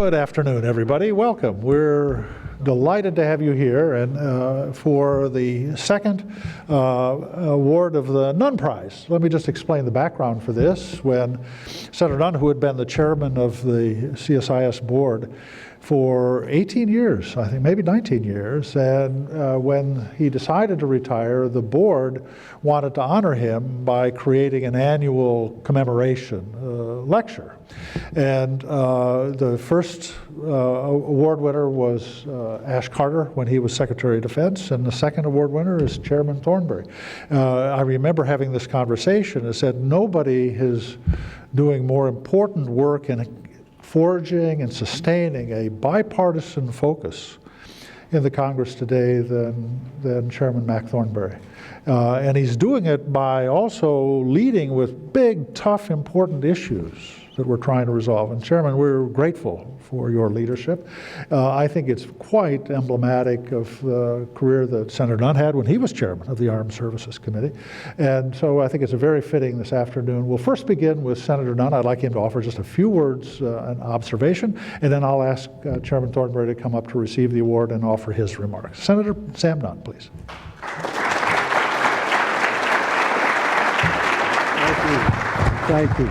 Good afternoon, everybody. Welcome. We're delighted to have you here and for the second award of the Nunn Prize. Let me just explain the background for this. When Senator Nunn, who had been the chairman of the CSIS board for 18 years, I think maybe 19 years, and when he decided to retire, the board wanted to honor him by creating an annual commemoration lecture. And the first award winner was Ash Carter when he was Secretary of Defense, and the second award winner is Chairman Thornberry. I remember having this conversation and said nobody is doing more important work in forging and sustaining a bipartisan focus in the Congress today than Chairman Mac Thornberry. And he's doing it by also leading with big, tough, important issues that we're trying to resolve. And Chairman, we're grateful for your leadership. I think it's quite emblematic of the career that Senator Nunn had when he was chairman of the Armed Services Committee. And so I think it's very fitting this afternoon. We'll first begin with Senator Nunn. I'd like him to offer just a few words, an observation, and then I'll ask Chairman Thornberry to come up to receive the award and offer his remarks. Senator Sam Nunn, please. Thank you.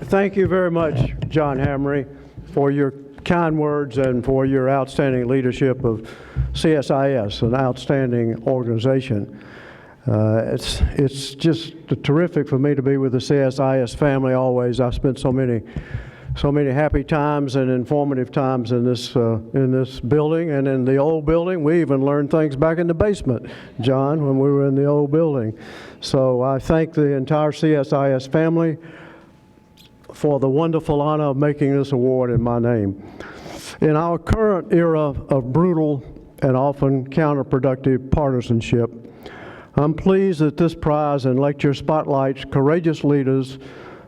Thank you very much, John Hamre, for your kind words and for your outstanding leadership of CSIS, an outstanding organization. It's just terrific for me to be with the CSIS family always. I've spent so many happy times and informative times in this building and in the old building. We even learned things back in the basement, John, when we were in the old building. So I thank the entire CSIS family for the wonderful honor of making this award in my name. In our current era of brutal and often counterproductive partisanship, I'm pleased that this prize and lecture spotlights courageous leaders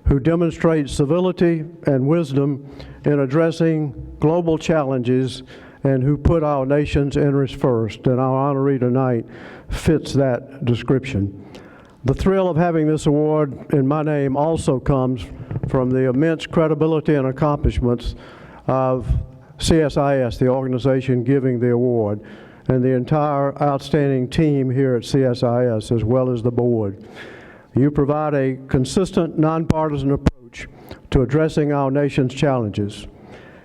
who demonstrate civility and wisdom in addressing global challenges and who put our nation's interests first. And our honoree tonight fits that description. The thrill of having this award in my name also comes from the immense credibility and accomplishments of CSIS, the organization giving the award, and the entire outstanding team here at CSIS, as well as the board. You provide a consistent, nonpartisan approach to addressing our nation's challenges.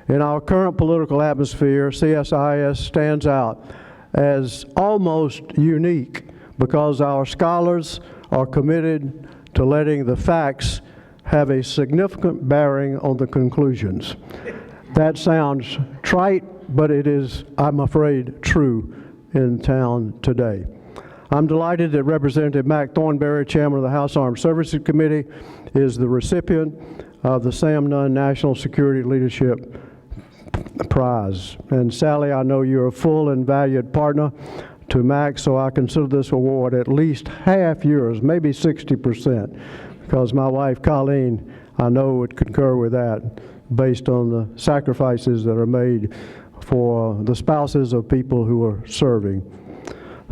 In our current political atmosphere, CSIS stands out as almost unique because our scholars are committed to letting the facts have a significant bearing on the conclusions. That sounds trite, but it is, I'm afraid, true in town today. I'm delighted that Representative Mac Thornberry, Chairman of the House Armed Services Committee, is the recipient of the Sam Nunn National Security Leadership Prize. And Sally, I know you're a full and valued partner to Mac, so I consider this award at least half yours, maybe 60%, because my wife, Colleen, I know would concur with that based on the sacrifices that are made for the spouses of people who are serving.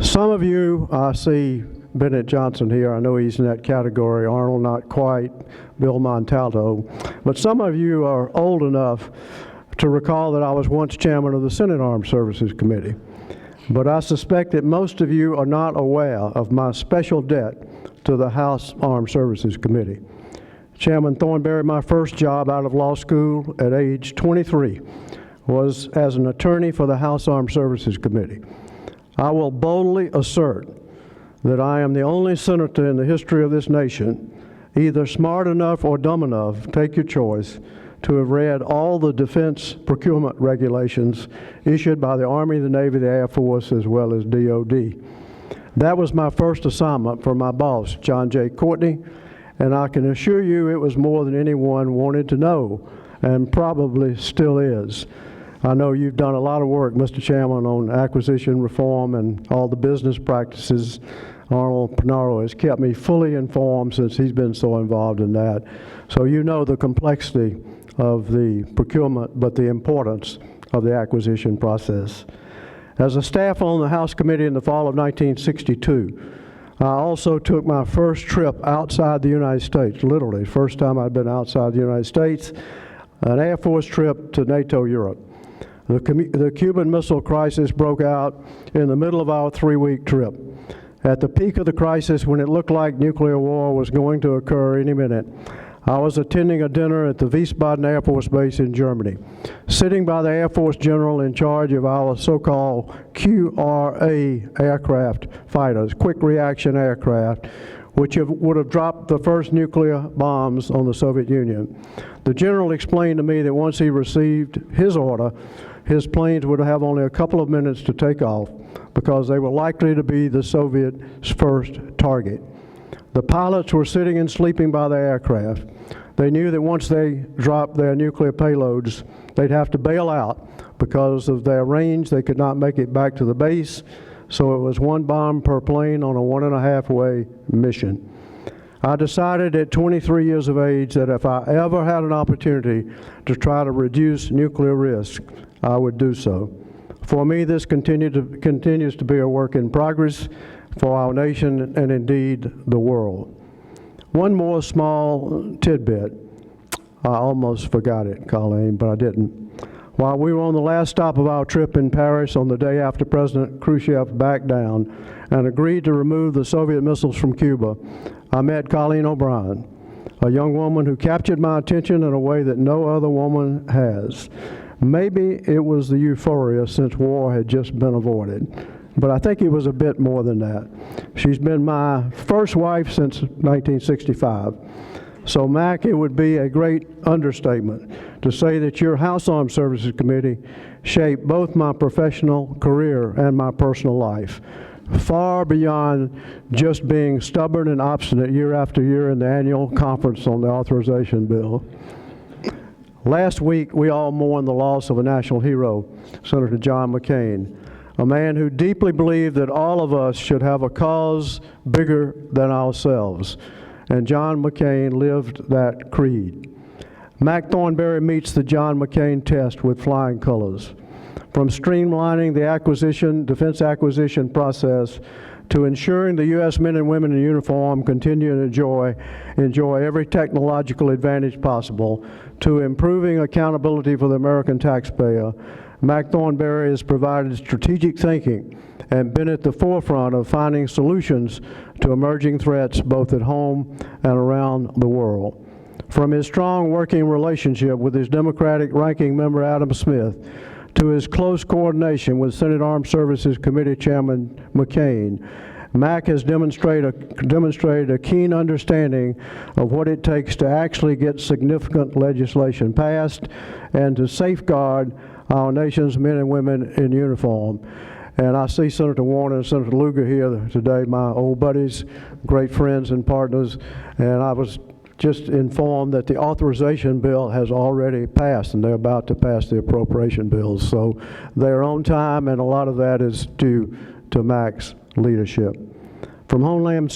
Some of you, I see Bennett Johnson here, I know he's in that category, Arnold not quite, Bill Montalto, but some of you are old enough to recall that I was once chairman of the Senate Armed Services Committee. But I suspect that most of you are not aware of my special debt to the House Armed Services Committee. Chairman Thornberry, my first job out of law school at age 23 was as an attorney for the House Armed Services Committee. I will boldly assert that I am the only senator in the history of this nation, either smart enough or dumb enough, take your choice, to have read all the defense procurement regulations issued by the Army, the Navy, the Air Force, as well as DOD. That was my first assignment for my boss, John J. Courtney, and I can assure you it was more than anyone wanted to know, and probably still is. I know you've done a lot of work, Mr. Chairman, on acquisition reform and all the business practices. Arnold Pinaro has kept me fully informed since he's been so involved in that. So you know the complexity of the procurement, but the importance of the acquisition process. As a staff on the House Committee in the fall of 1962, I also took my first trip outside the United States, literally, first time I'd been outside the United States, an Air Force trip to NATO Europe. The Cuban Missile Crisis broke out in the middle of our 3-week trip. At the peak of the crisis, when it looked like nuclear war was going to occur any minute, I was attending a dinner at the Wiesbaden Air Force Base in Germany, sitting by the Air Force general in charge of our so-called QRA aircraft fighters, quick reaction aircraft, which would have dropped the first nuclear bombs on the Soviet Union. The general explained to me that once he received his order, his planes would have only a couple of minutes to take off because they were likely to be the Soviets' first target. The pilots were sitting and sleeping by the aircraft. They knew that once they dropped their nuclear payloads, they'd have to bail out because of their range. They could not make it back to the base, so it was one bomb per plane on a 1.5-way mission. I decided at 23 years of age that if I ever had an opportunity to try to reduce nuclear risk, I would do so. For me, this continues to be a work in progress for our nation and indeed the world. One more small tidbit. I almost forgot it, Colleen, but I didn't. While we were on the last stop of our trip in Paris on the day after President Khrushchev backed down and agreed to remove the Soviet missiles from Cuba, I met Colleen O'Brien, a young woman who captured my attention in a way that no other woman has. Maybe it was the euphoria since war had just been avoided, but I think it was a bit more than that. She's been my first wife since 1965. So, Mac, it would be a great understatement to say that your House Armed Services Committee shaped both my professional career and my personal life, far beyond just being stubborn and obstinate year after year in the annual conference on the authorization bill. Last week, we all mourned the loss of a national hero, Senator John McCain, a man who deeply believed that all of us should have a cause bigger than ourselves. And John McCain lived that creed. Mac Thornberry meets the John McCain test with flying colors. From streamlining the defense acquisition process to ensuring the U.S. men and women in uniform continue to enjoy every technological advantage possible, to improving accountability for the American taxpayer, Mac Thornberry has provided strategic thinking and been at the forefront of finding solutions to emerging threats both at home and around the world. From his strong working relationship with his Democratic ranking member Adam Smith to his close coordination with Senate Armed Services Committee Chairman McCain, Mac has demonstrated a keen understanding of what it takes to actually get significant legislation passed and to safeguard our nation's men and women in uniform. And I see Senator Warner and Senator Lugar here today, my old buddies, great friends and partners, and I was just informed that the authorization bill has already passed and they're about to pass the appropriation bills. So they're on time, and a lot of that is due to Mac's leadership. From Homeland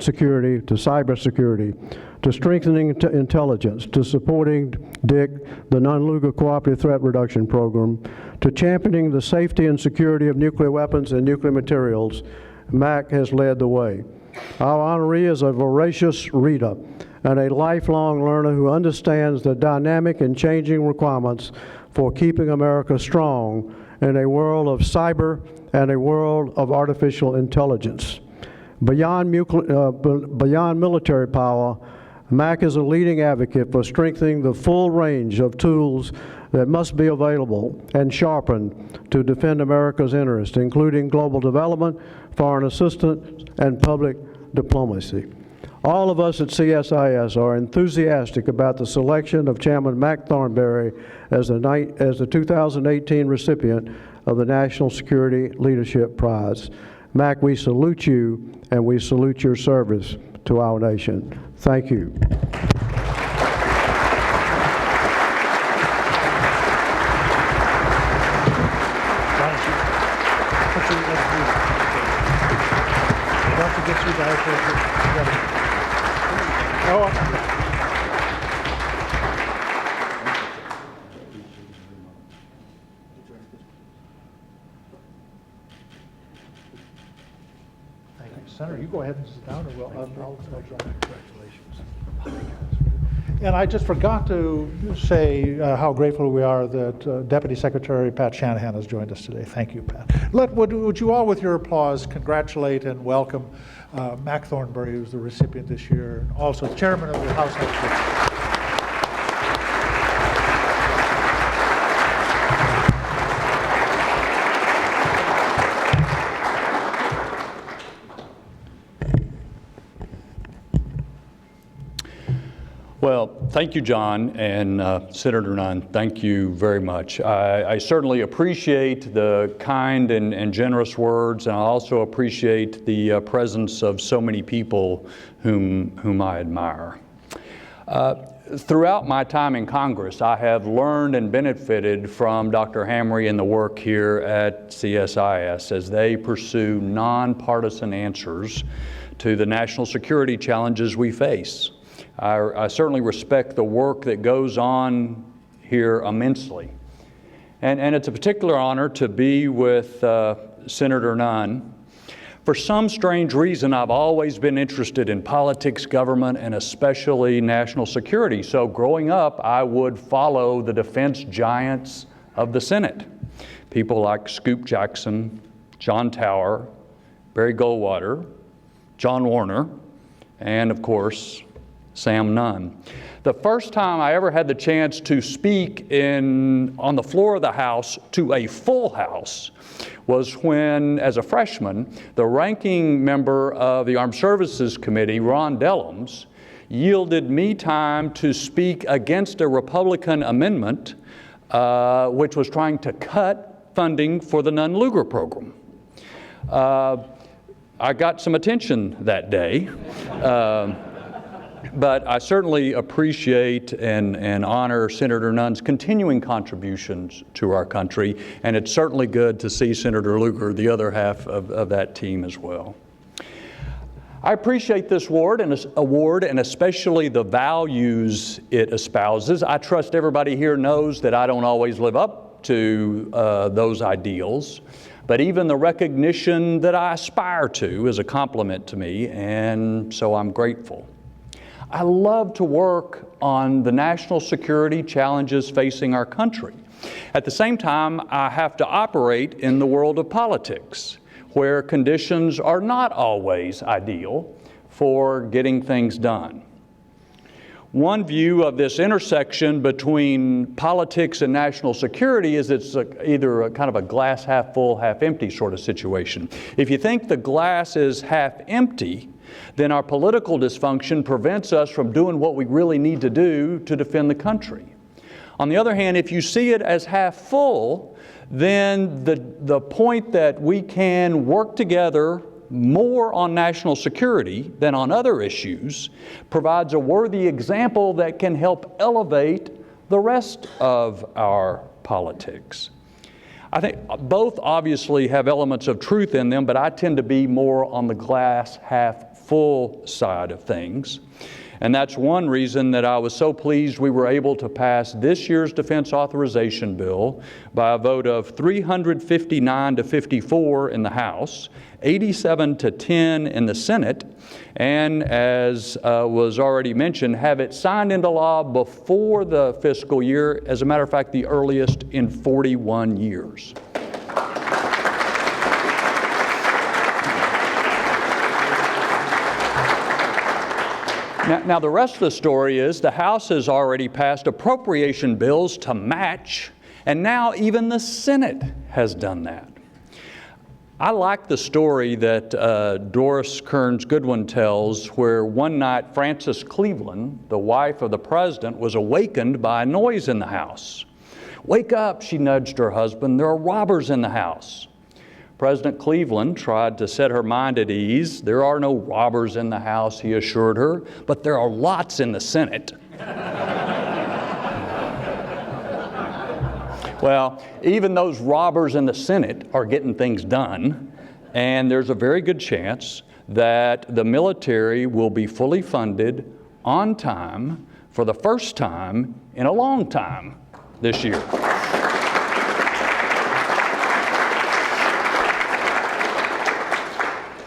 Security to cybersecurity, to strengthening intelligence, to supporting DIC, the Non-Lugar Cooperative Threat Reduction Program, to championing the safety and security of nuclear weapons and nuclear materials, Mac has led the way. Our honoree is a voracious reader and a lifelong learner who understands the dynamic and changing requirements for keeping America strong in a world of cyber and a world of artificial intelligence. Beyond military power, Mac is a leading advocate for strengthening the full range of tools that must be available and sharpened to defend America's interests, including global development, foreign assistance, and public diplomacy. All of us at CSIS are enthusiastic about the selection of Chairman Mac Thornberry as the 2018 recipient of the National Security Leadership Prize. Mac, we salute you, and we salute your service to our nation. Thank you. Senator, you go ahead and sit down, and I'll congratulations. And I just forgot to say how grateful we are that Deputy Secretary Pat Shanahan has joined us today. Thank you, Pat. Would you all, with your applause, congratulate and welcome Mac Thornberry, who's the recipient this year, and also Chairman of the House Health. Well, thank you, John, and Senator Nunn, thank you very much. I certainly appreciate the kind and generous words, and I also appreciate the presence of so many people whom I admire. Throughout my time in Congress, I have learned and benefited from Dr. Hamre and the work here at CSIS as they pursue nonpartisan answers to the national security challenges we face. I certainly respect the work that goes on here immensely. And it's a particular honor to be with Senator Nunn. For some strange reason, I've always been interested in politics, government, and especially national security. So growing up, I would follow the defense giants of the Senate. People like Scoop Jackson, John Tower, Barry Goldwater, John Warner, and of course, Sam Nunn. The first time I ever had the chance to speak on the floor of the House to a full House was when, as a freshman, the ranking member of the Armed Services Committee, Ron Dellums, yielded me time to speak against a Republican amendment which was trying to cut funding for the Nunn-Lugar program. I got some attention that day. But I certainly appreciate and honor Senator Nunn's continuing contributions to our country, and it's certainly good to see Senator Lugar, the other half of that team as well. I appreciate this award and especially the values it espouses. I trust everybody here knows that I don't always live up to those ideals, but even the recognition that I aspire to is a compliment to me, and so I'm grateful. I love to work on the national security challenges facing our country. At the same time, I have to operate in the world of politics, where conditions are not always ideal for getting things done. One view of this intersection between politics and national security is it's either a kind of a glass half full, half empty sort of situation. If you think the glass is half empty, then our political dysfunction prevents us from doing what we really need to do to defend the country. On the other hand, if you see it as half full, then the point that we can work together more on national security than on other issues provides a worthy example that can help elevate the rest of our politics. I think both obviously have elements of truth in them, but I tend to be more on the glass half full side of things. And that's one reason that I was so pleased we were able to pass this year's defense authorization bill by a vote of 359 to 54 in the House, 87 to 10 in the Senate, and as was already mentioned, have it signed into law before the fiscal year, as a matter of fact, the earliest in 41 years. Now, the rest of the story is the House has already passed appropriation bills to match, and now even the Senate has done that. I like the story that Doris Kearns Goodwin tells, where one night Frances Cleveland, the wife of the president, was awakened by a noise in the house. "Wake up," she nudged her husband, "there are robbers in the house." President Cleveland tried to set her mind at ease. "There are no robbers in the house," he assured her, "but there are lots in the Senate." Well, even those robbers in the Senate are getting things done, and there's a very good chance that the military will be fully funded on time for the first time in a long time this year.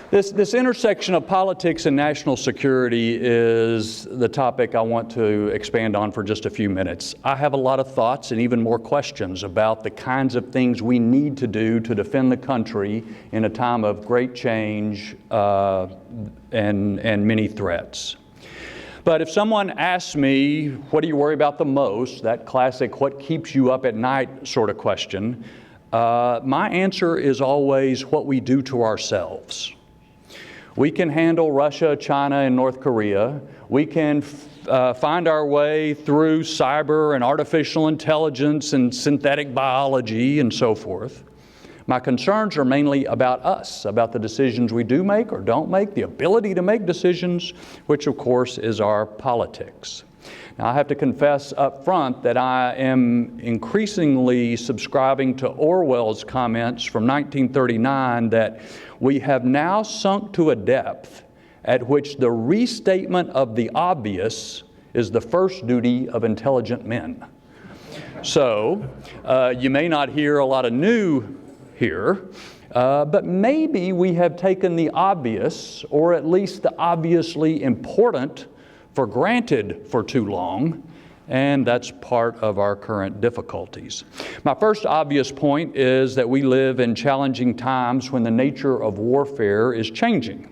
This intersection of politics and national security is the topic I want to expand on for just a few minutes. I have a lot of thoughts and even more questions about the kinds of things we need to do to defend the country in a time of great change and many threats. But if someone asks me, what do you worry about the most, that classic what keeps you up at night sort of question, my answer is always what we do to ourselves. We can handle Russia, China, and North Korea. We can find our way through cyber and artificial intelligence and synthetic biology and so forth. My concerns are mainly about us, about the decisions we do make or don't make, the ability to make decisions, which of course is our politics. Now, I have to confess up front that I am increasingly subscribing to Orwell's comments from 1939 that we have now sunk to a depth at which the restatement of the obvious is the first duty of intelligent men. So, you may not hear a lot of new here, but maybe we have taken the obvious, or at least the obviously important, for granted for too long, and that's part of our current difficulties. My first obvious point is that we live in challenging times when the nature of warfare is changing.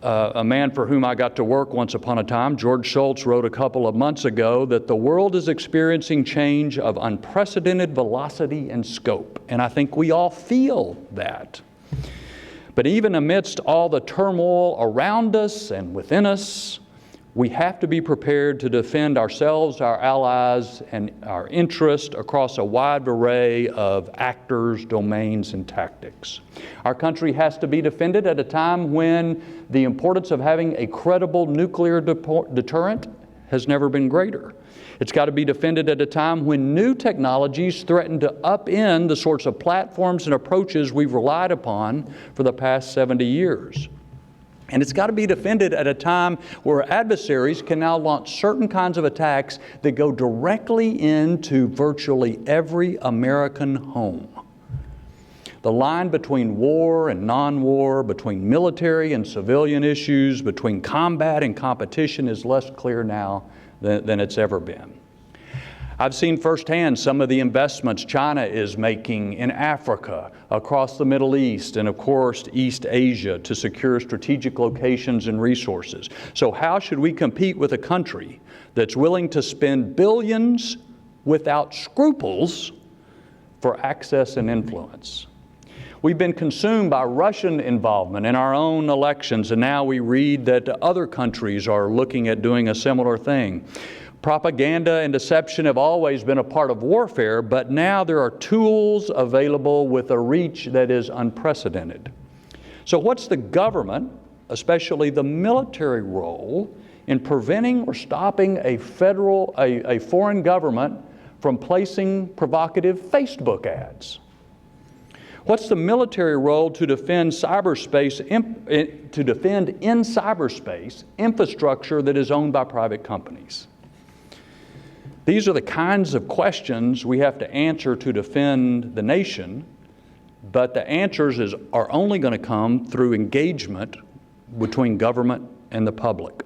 A man for whom I got to work once upon a time, George Shultz, wrote a couple of months ago that the world is experiencing change of unprecedented velocity and scope, and I think we all feel that. But even amidst all the turmoil around us and within us, we have to be prepared to defend ourselves, our allies, and our interests across a wide array of actors, domains, and tactics. Our country has to be defended at a time when the importance of having a credible nuclear deterrent has never been greater. It's got to be defended at a time when new technologies threaten to upend the sorts of platforms and approaches we've relied upon for the past 70 years. And it's got to be defended at a time where adversaries can now launch certain kinds of attacks that go directly into virtually every American home. The line between war and non-war, between military and civilian issues, between combat and competition is less clear now than it's ever been. I've seen firsthand some of the investments China is making in Africa, across the Middle East, and of course East Asia to secure strategic locations and resources. So how should we compete with a country that's willing to spend billions without scruples for access and influence? We've been consumed by Russian involvement in our own elections, and now we read that other countries are looking at doing a similar thing. Propaganda and deception have always been a part of warfare, but now there are tools available with a reach that is unprecedented. So what's the government, especially the military role, in preventing or stopping a foreign government from placing provocative Facebook ads? What's the military role to defend cyberspace, in cyberspace infrastructure that is owned by private companies? These are the kinds of questions we have to answer to defend the nation, but the answers are only going to come through engagement between government and the public.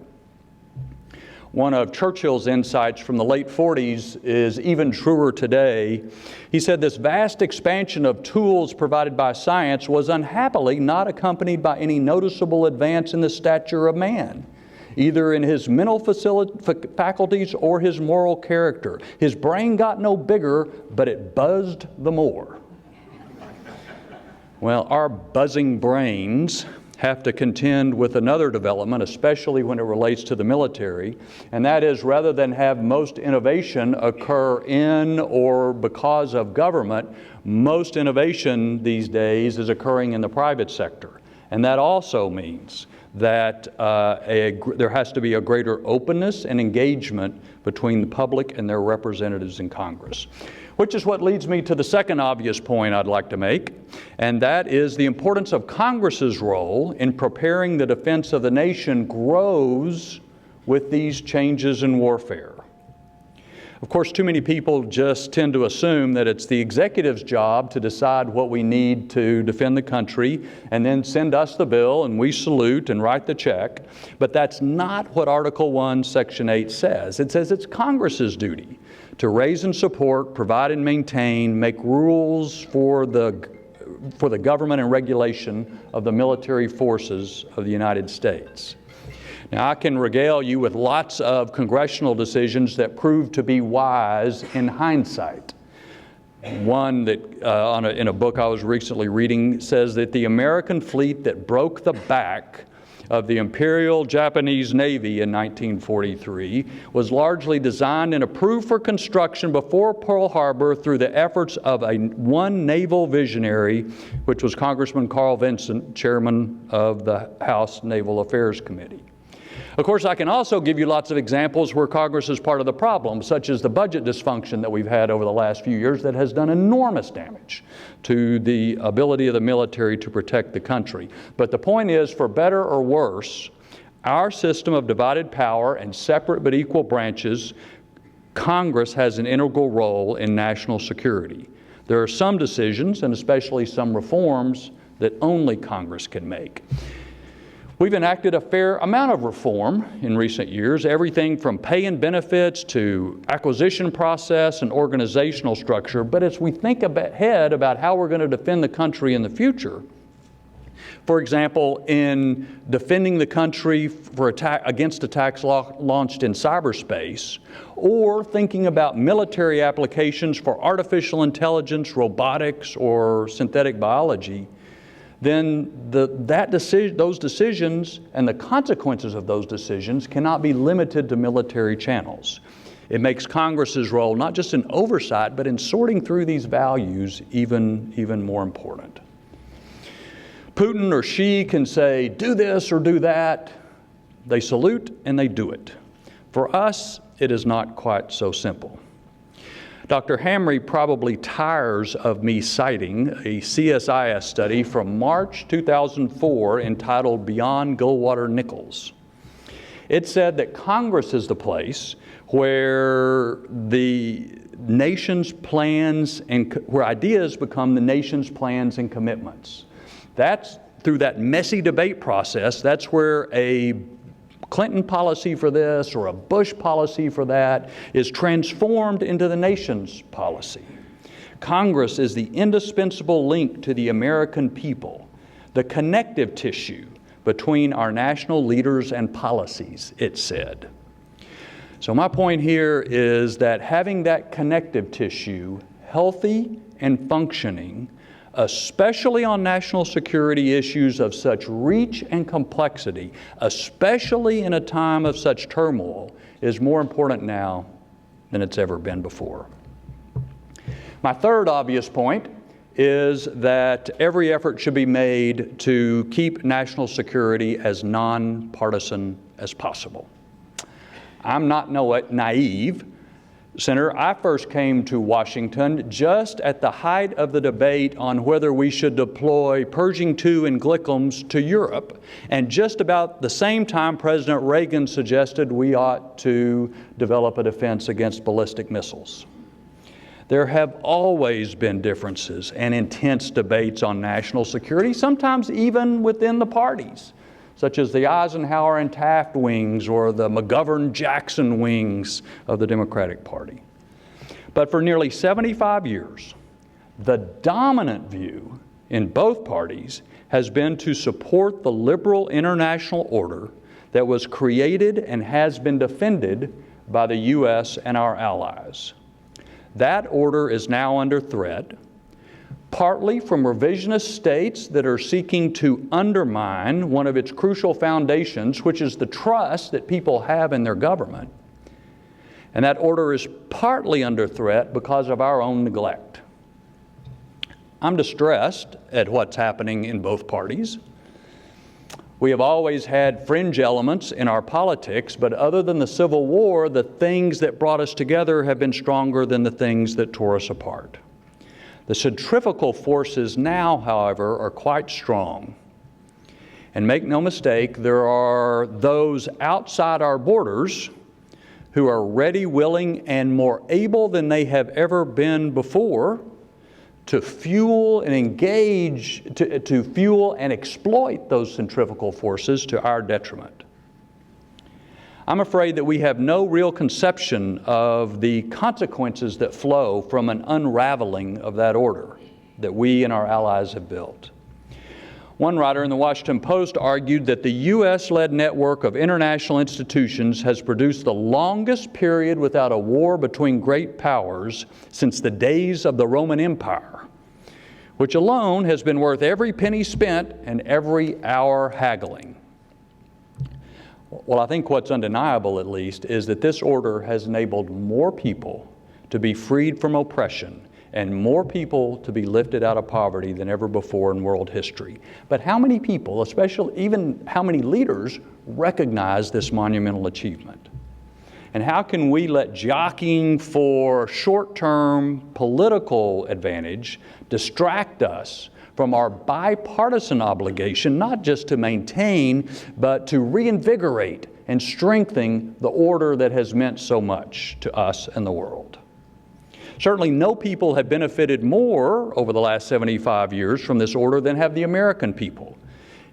One of Churchill's insights from the late 40s is even truer today. He said this vast expansion of tools provided by science was unhappily not accompanied by any noticeable advance in the stature of man, either in his mental faculties or his moral character. His brain got no bigger, but it buzzed the more. Well, our buzzing brains have to contend with another development, especially when it relates to the military, and that is rather than have most innovation occur in or because of government, most innovation these days is occurring in the private sector. And that also means that there has to be a greater openness and engagement between the public and their representatives in Congress. Which is what leads me to the second obvious point I'd like to make, and that is the importance of Congress's role in preparing the defense of the nation grows with these changes in warfare. Of course, too many people just tend to assume that it's the executive's job to decide what we need to defend the country and then send us the bill and we salute and write the check. But that's not what Article 1, Section 8 says. It says it's Congress's duty to raise and support, provide and maintain, make rules for the government and regulation of the military forces of the United States. Now, I can regale you with lots of congressional decisions that proved to be wise in hindsight. One that, in a book I was recently reading, says that the American fleet that broke the back of the Imperial Japanese Navy in 1943 was largely designed and approved for construction before Pearl Harbor through the efforts of one naval visionary, which was Congressman Carl Vinson, chairman of the House Naval Affairs Committee. Of course, I can also give you lots of examples where Congress is part of the problem, such as the budget dysfunction that we've had over the last few years that has done enormous damage to the ability of the military to protect the country. But the point is, for better or worse, our system of divided power and separate but equal branches, Congress has an integral role in national security. There are some decisions, and especially some reforms, that only Congress can make. We've enacted a fair amount of reform in recent years, everything from pay and benefits to acquisition process and organizational structure. But as we think ahead about how we're going to defend the country in the future, for example, in defending the country against attacks launched in cyberspace, or thinking about military applications for artificial intelligence, robotics, or synthetic biology, then those decisions and the consequences of those decisions cannot be limited to military channels. It makes Congress's role not just in oversight, but in sorting through these values even more important. Putin or Xi can say, do this or do that. They salute and they do it. For us, it is not quite so simple. Dr. Hamre probably tires of me citing a CSIS study from March 2004 entitled Beyond Goldwater-Nichols. It said that Congress is the place where the nation's plans and where ideas become the nation's plans and commitments. That's through that messy debate process, that's where a Clinton policy for this or a Bush policy for that is transformed into the nation's policy. Congress is the indispensable link to the American people, the connective tissue between our national leaders and policies, it said. So my point here is that having that connective tissue healthy and functioning, especially on national security issues of such reach and complexity, especially in a time of such turmoil, is more important now than it's ever been before. My third obvious point is that every effort should be made to keep national security as nonpartisan as possible. I'm not naive. Senator, I first came to Washington just at the height of the debate on whether we should deploy Pershing II and Glickums to Europe, and just about the same time President Reagan suggested we ought to develop a defense against ballistic missiles. There have always been differences and intense debates on national security, sometimes even within the parties, such as the Eisenhower and Taft wings or the McGovern-Jackson wings of the Democratic Party. But for nearly 75 years, the dominant view in both parties has been to support the liberal international order that was created and has been defended by the U.S. and our allies. That order is now under threat, partly from revisionist states that are seeking to undermine one of its crucial foundations, which is the trust that people have in their government. And that order is partly under threat because of our own neglect. I'm distressed at what's happening in both parties. We have always had fringe elements in our politics, but other than the Civil War, the things that brought us together have been stronger than the things that tore us apart. The centrifugal forces now, however, are quite strong. And make no mistake, there are those outside our borders who are ready, willing, and more able than they have ever been before to fuel and engage, to fuel and exploit those centrifugal forces to our detriment. I'm afraid that we have no real conception of the consequences that flow from an unraveling of that order that we and our allies have built. One writer in the Washington Post argued that the U.S.-led network of international institutions has produced the longest period without a war between great powers since the days of the Roman Empire, which alone has been worth every penny spent and every hour haggling. Well, I think what's undeniable, at least, is that this order has enabled more people to be freed from oppression and more people to be lifted out of poverty than ever before in world history. But how many people, especially even how many leaders, recognize this monumental achievement? And how can we let jockeying for short-term political advantage distract us from our bipartisan obligation, not just to maintain, but to reinvigorate and strengthen the order that has meant so much to us and the world? Certainly no people have benefited more over the last 75 years from this order than have the American people.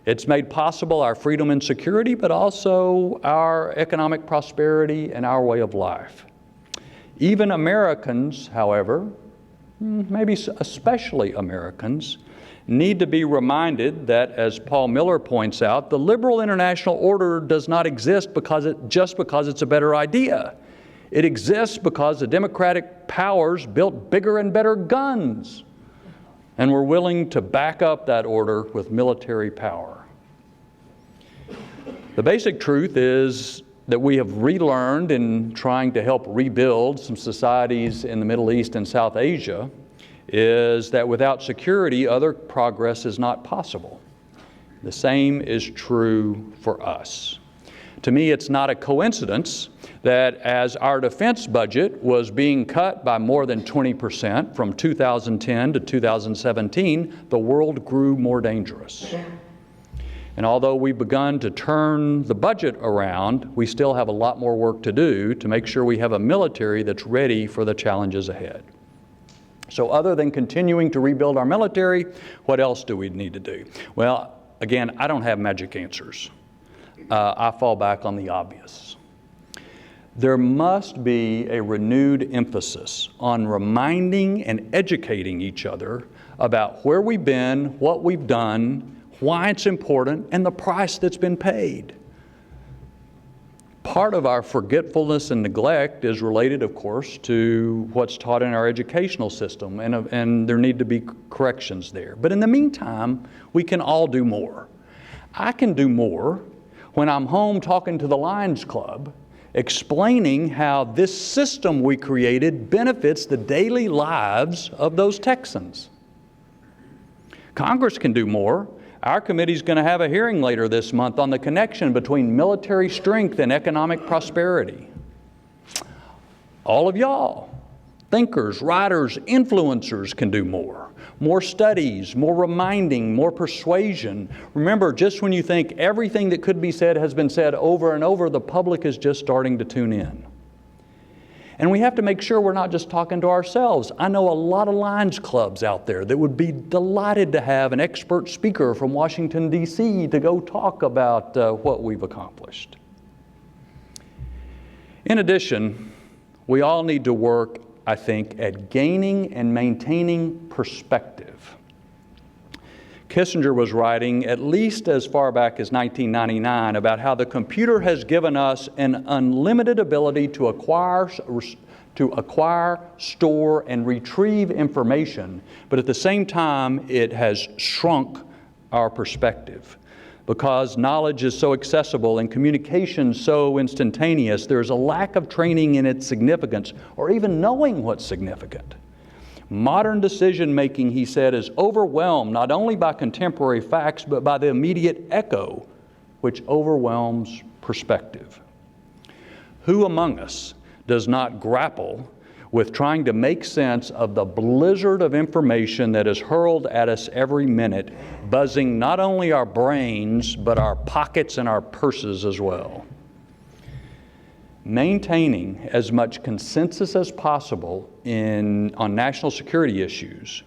It's made possible our freedom and security, but also our economic prosperity and our way of life. Even Americans, however, maybe especially Americans, need to be reminded that, as Paul Miller points out, the liberal international order does not exist just because it's a better idea. It exists because the democratic powers built bigger and better guns and were willing to back up that order with military power. The basic truth is that we have relearned in trying to help rebuild some societies in the Middle East and South Asia is that without security, other progress is not possible. The same is true for us. To me, it's not a coincidence that as our defense budget was being cut by more than 20% from 2010 to 2017, the world grew more dangerous. And although we've begun to turn the budget around, we still have a lot more work to do to make sure we have a military that's ready for the challenges ahead. So other than continuing to rebuild our military, what else do we need to do? Well, again, I don't have magic answers. I fall back on the obvious. There must be a renewed emphasis on reminding and educating each other about where we've been, what we've done, why it's important, and the price that's been paid. Part of our forgetfulness and neglect is related, of course, to what's taught in our educational system, and there need to be corrections there. But in the meantime, we can all do more. I can do more when I'm home talking to the Lions Club, explaining how this system we created benefits the daily lives of those Texans. Congress can do more. Our committee's going to have a hearing later this month on the connection between military strength and economic prosperity. All of y'all, thinkers, writers, influencers can do more. More studies, more reminding, more persuasion. Remember, just when you think everything that could be said has been said over and over, the public is just starting to tune in. And we have to make sure we're not just talking to ourselves. I know a lot of Lions Clubs out there that would be delighted to have an expert speaker from Washington, D.C. to go talk about what we've accomplished. In addition, we all need to work, I think, at gaining and maintaining perspective. Kissinger was writing at least as far back as 1999 about how the computer has given us an unlimited ability to acquire, store, and retrieve information, but at the same time it has shrunk our perspective. Because knowledge is so accessible and communication so instantaneous, there's a lack of training in its significance or even knowing what's significant. Modern decision-making, he said, is overwhelmed not only by contemporary facts, but by the immediate echo, which overwhelms perspective. Who among us does not grapple with trying to make sense of the blizzard of information that is hurled at us every minute, buzzing not only our brains, but our pockets and our purses as well? maintaining as much consensus as possible on national security issues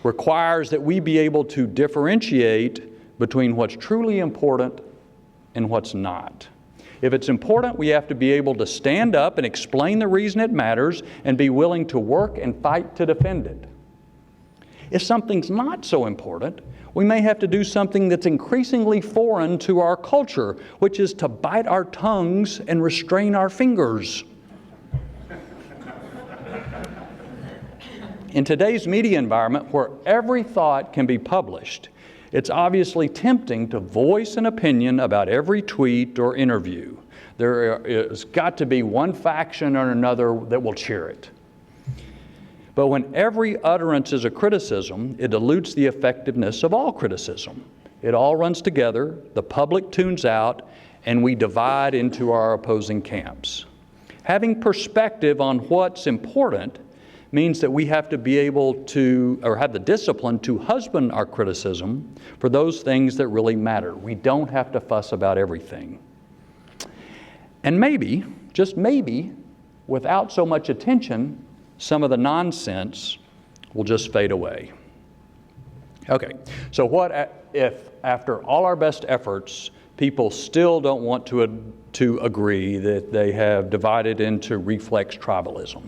requires that we be able to differentiate between what's truly important and what's not. If it's important, we have to be able to stand up and explain the reason it matters and be willing to work and fight to defend it. If something's not so important, we may have to do something that's increasingly foreign to our culture, which is to bite our tongues and restrain our fingers. In today's media environment, where every thought can be published, it's obviously tempting to voice an opinion about every tweet or interview. There has got to be one faction or another that will cheer it. But when every utterance is a criticism, it dilutes the effectiveness of all criticism. It all runs together, the public tunes out, and we divide into our opposing camps. Having perspective on what's important means that we have to be able to, or have the discipline to husband our criticism for those things that really matter. We don't have to fuss about everything. And maybe, just maybe, without so much attention, some of the nonsense will just fade away. Okay, so what if after all our best efforts, people still don't want to agree that they have divided into reflex tribalism?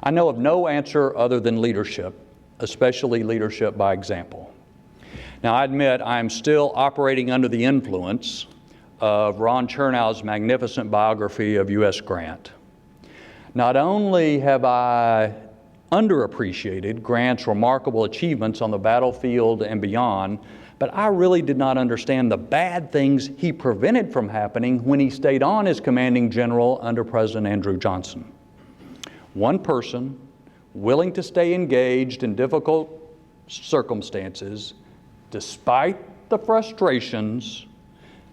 I know of no answer other than leadership, especially leadership by example. Now, I admit I'm still operating under the influence of Ron Chernow's magnificent biography of U.S. Grant. Not only have I underappreciated Grant's remarkable achievements on the battlefield and beyond, but I really did not understand the bad things he prevented from happening when he stayed on as commanding general under President Andrew Johnson. One person willing to stay engaged in difficult circumstances, despite the frustrations,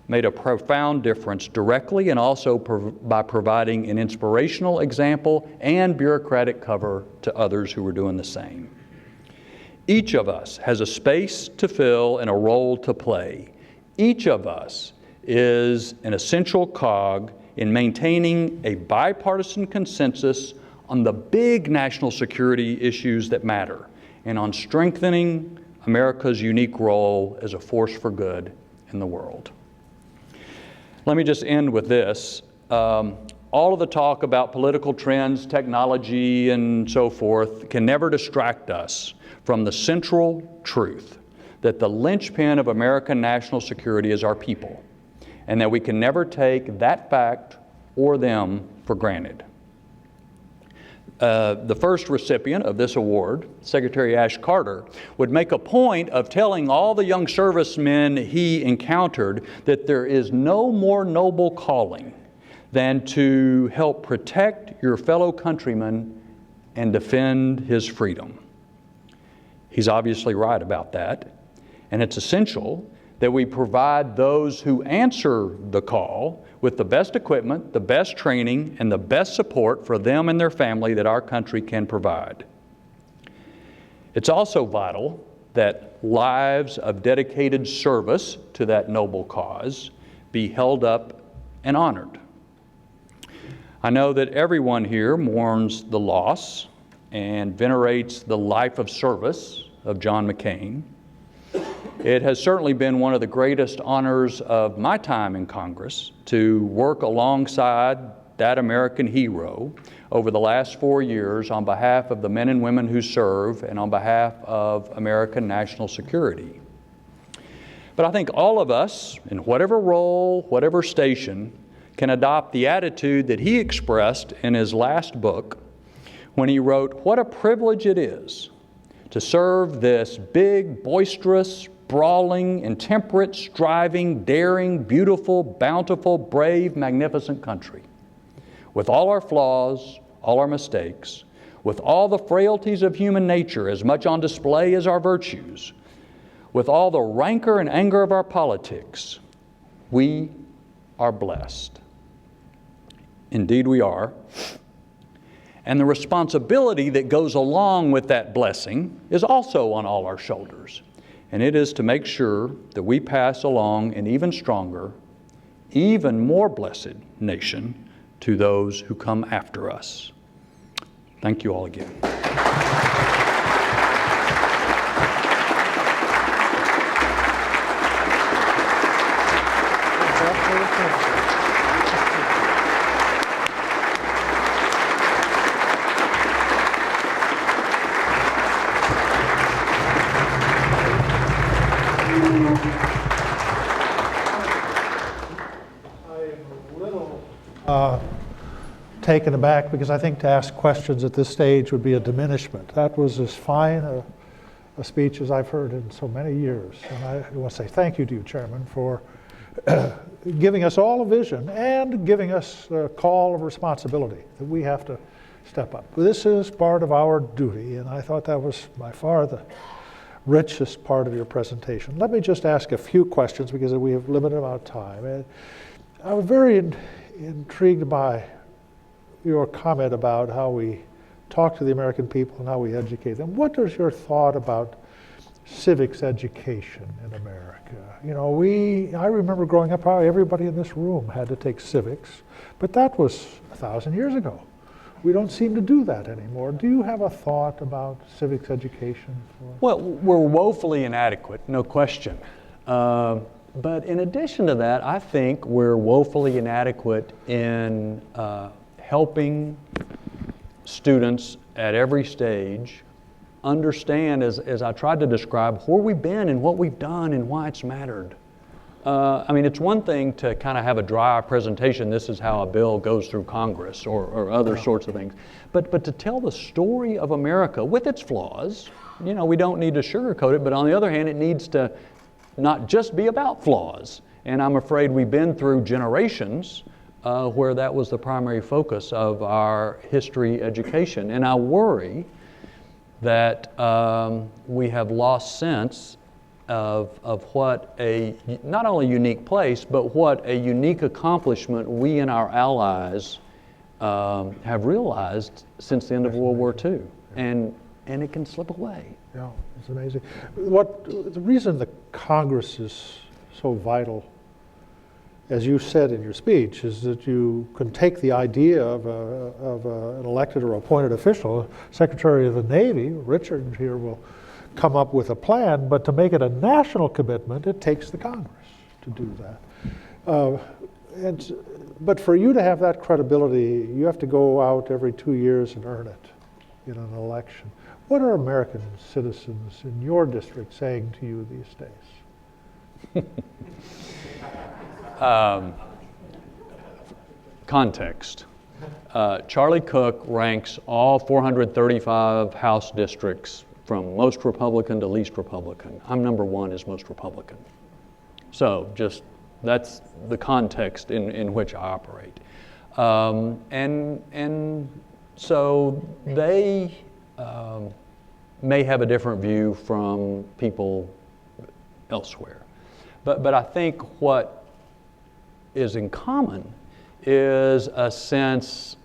made a profound difference directly and also by providing an inspirational example and bureaucratic cover to others who were doing the same. Each of us has a space to fill and a role to play. Each of us is an essential cog in maintaining a bipartisan consensus on the big national security issues that matter and on strengthening America's unique role as a force for good in the world. Let me just end with this. All of the talk about political trends, technology, and so forth can never distract us from the central truth that the linchpin of American national security is our people, and that we can never take that fact or them for granted. The first recipient of this award, Secretary Ash Carter, would make a point of telling all the young servicemen he encountered that there is no more noble calling than to help protect your fellow countrymen and defend his freedom. He's obviously right about that, and it's essential that we provide those who answer the call with the best equipment, the best training, and the best support for them and their family that our country can provide. It's also vital that lives of dedicated service to that noble cause be held up and honored. I know that everyone here mourns the loss and venerates the life of service of John McCain. It has certainly been one of the greatest honors of my time in Congress to work alongside that American hero over the last 4 years on behalf of the men and women who serve and on behalf of American national security. But I think all of us, in whatever role, whatever station, can adopt the attitude that he expressed in his last book when he wrote, "What a privilege it is to serve this big, boisterous, brawling, intemperate, striving, daring, beautiful, bountiful, brave, magnificent country. With all our flaws, all our mistakes, with all the frailties of human nature as much on display as our virtues, with all the rancor and anger of our politics, we are blessed." Indeed we are. And the responsibility that goes along with that blessing is also on all our shoulders. And it is to make sure that we pass along an even stronger, even more blessed nation to those who come after us. Thank you all again. Taken aback because I think to ask questions at this stage would be a diminishment. That was as fine a speech as I've heard in so many years. And I want to say thank you to you, Chairman, for giving us all a vision and giving us a call of responsibility that we have to step up. This is part of our duty, and I thought that was by far the richest part of your presentation. Let me just ask a few questions because we have limited amount of time. And I was very intrigued by your comment about how we talk to the American people and how we educate them. What is your thought about civics education in America? You know, I remember growing up, probably everybody in this room had to take civics, but that was 1,000 years ago. We don't seem to do that anymore. Do you have a thought about civics education? Well, we're woefully inadequate, no question. But in addition to that, I think we're woefully inadequate in helping students at every stage understand, as I tried to describe, where we've been and what we've done and why it's mattered. I mean, it's one thing to kind of have a dry presentation, this is how a bill goes through Congress or other sorts of things, but to tell the story of America with its flaws, you know, we don't need to sugarcoat it, but on the other hand, it needs to not just be about flaws. And I'm afraid we've been through generations where that was the primary focus of our history education. And I worry that we have lost sense of what a, not only unique place, but what a unique accomplishment we and our allies have realized since the end of World War II. And it can slip away. Yeah, it's amazing. The reason the Congress is so vital, as you said in your speech, is that you can take the idea of an elected or appointed official, Secretary of the Navy, Richard here will come up with a plan, but to make it a national commitment, it takes the Congress to do that. But for you to have that credibility, you have to go out every 2 years and earn it in an election. What are American citizens in your district saying to you these days? Context. Charlie Cook ranks all 435 House districts from most Republican to least Republican. I'm number one as most Republican. So just that's the context in which I operate. And so they may have a different view from people elsewhere. But I think what is in common is a sense,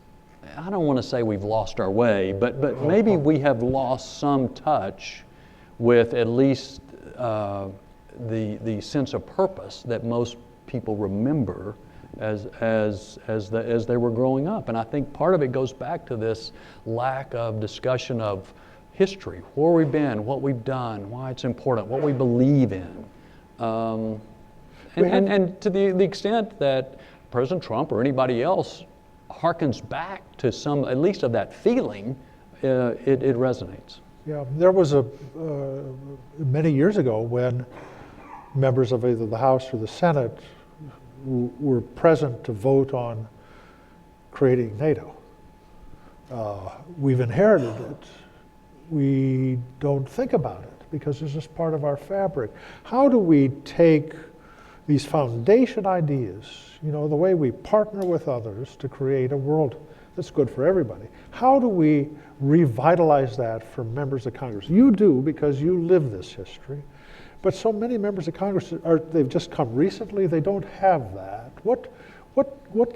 I don't want to say we've lost our way, but maybe we have lost some touch with at least the sense of purpose that most people remember as they were growing up. And I think part of it goes back to this lack of discussion of history, where we've been, what we've done, why it's important, what we believe in. And to the extent that President Trump or anybody else harkens back to some, at least of that feeling, it resonates. Yeah, there was many years ago when members of either the House or the Senate were present to vote on creating NATO. We've inherited it. We don't think about it because it's just part of our fabric. How do we take these foundation ideas, you know, the way we partner with others to create a world that's good for everybody? How do we revitalize that for members of Congress? You do, because you live this history. But so many members of Congress they've just come recently, they don't have that. What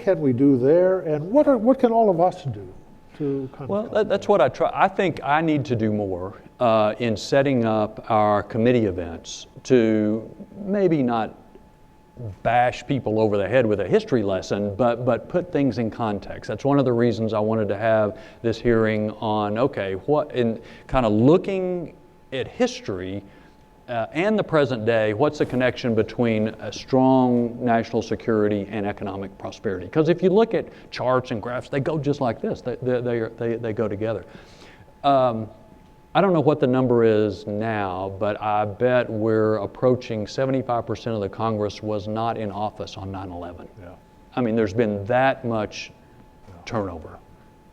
can we do there, and what can all of us do to kind of help? That's what I try. I think I need to do more in setting up our committee events to maybe not bash people over the head with a history lesson, but put things in context. That's one of the reasons I wanted to have this hearing on, okay, what in kind of looking at history and the present day, what's the connection between a strong national security and economic prosperity? Because if you look at charts and graphs, they go just like this. They go together. I don't know what the number is now, but I bet we're approaching 75% of the Congress was not in office on 9/11. Yeah. I mean, there's been that much turnover.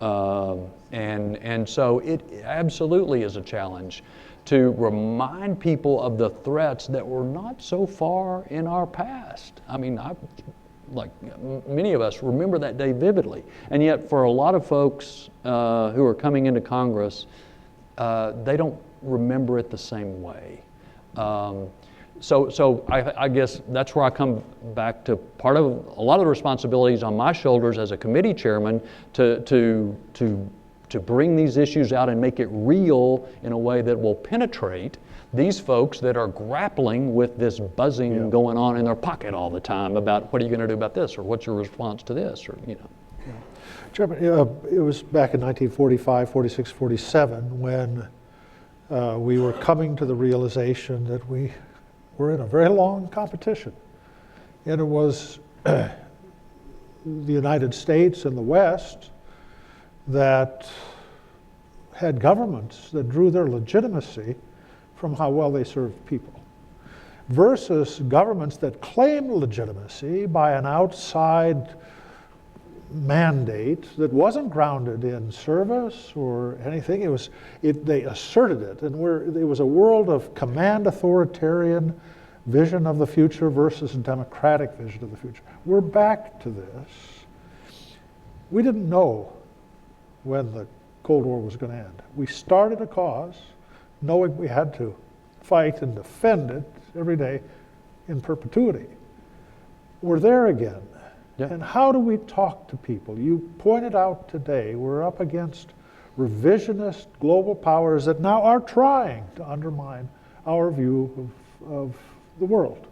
And so it absolutely is a challenge to remind people of the threats that were not so far in our past. I mean, like many of us remember that day vividly. And yet for a lot of folks who are coming into Congress, they don't remember it the same way. So I guess that's where I come back to part of a lot of the responsibilities on my shoulders as a committee chairman to bring these issues out and make it real in a way that will penetrate these folks that are grappling with this buzzing going on in their pocket all the time about what are you going to do about this, or what's your response to this, or Chairman, it was back in 1945, 46, 47 when we were coming to the realization that we were in a very long competition. And it was the United States and the West that had governments that drew their legitimacy from how well they served people, versus governments that claimed legitimacy by an outside mandate that wasn't grounded in service or anything. They asserted it, and it was a world of command authoritarian vision of the future versus democratic vision of the future. We're back to this. We didn't know when the Cold War was going to end. We started a cause knowing we had to fight and defend it every day in perpetuity. We're there again. Yeah. And how do we talk to people? You pointed out today we're up against revisionist global powers that now are trying to undermine our view of the world.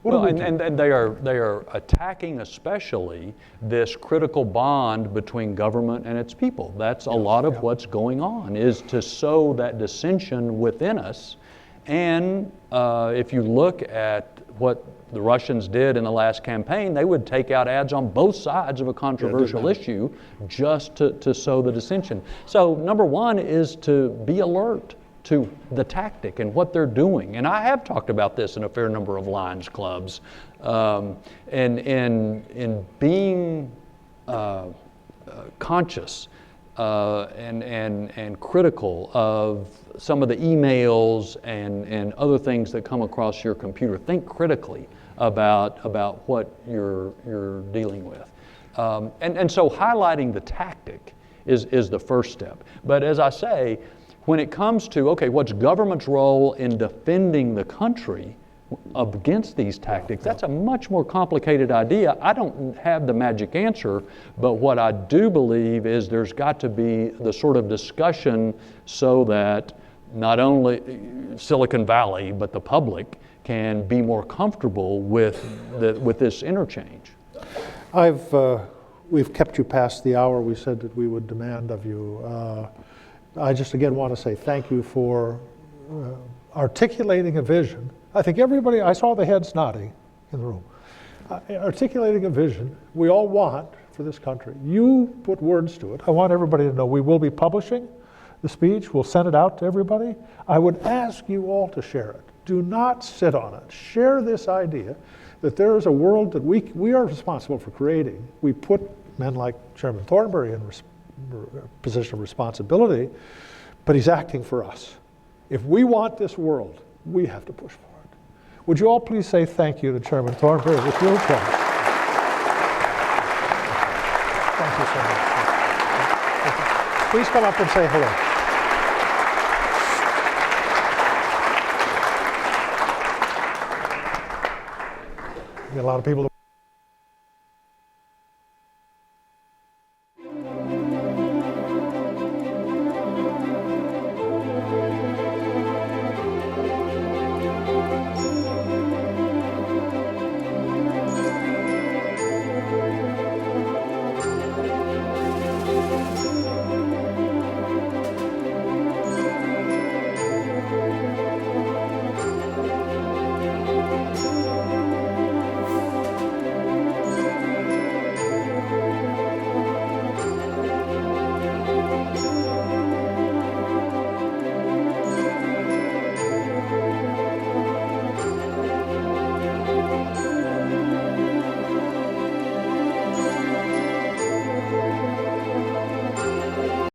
And they are attacking especially this critical bond between government and its people. That's a lot of what's going on, is to sow that dissension within us. And if you look at what the Russians did in the last campaign, they would take out ads on both sides of a controversial issue just to sow the dissension. So number one is to be alert to the tactic and what they're doing. And I have talked about this in a fair number of Lions clubs. And in being conscious and critical of some of the emails and other things that come across your computer. Think critically about what you're dealing with. And so highlighting the tactic is the first step. But as I say, when it comes to, okay, what's government's role in defending the country against these tactics, that's a much more complicated idea. I don't have the magic answer, but what I do believe is there's got to be the sort of discussion so that not only Silicon Valley, but the public can be more comfortable with this interchange. We've kept you past the hour we said that we would demand of you. I just again want to say thank you for articulating a vision. I think everybody, I saw the heads nodding in the room. Articulating a vision we all want for this country. You put words to it. I want everybody to know we will be publishing the speech. We'll send it out to everybody. I would ask you all to share it. Do not sit on it. Share this idea that there is a world that we are responsible for creating. We put men like Chairman Thornberry in a position of responsibility, but he's acting for us. If we want this world, we have to push for it. Would you all please say thank you to Chairman Thornberry with your applause? Thank you so much. Please come up and say hello. A lot of people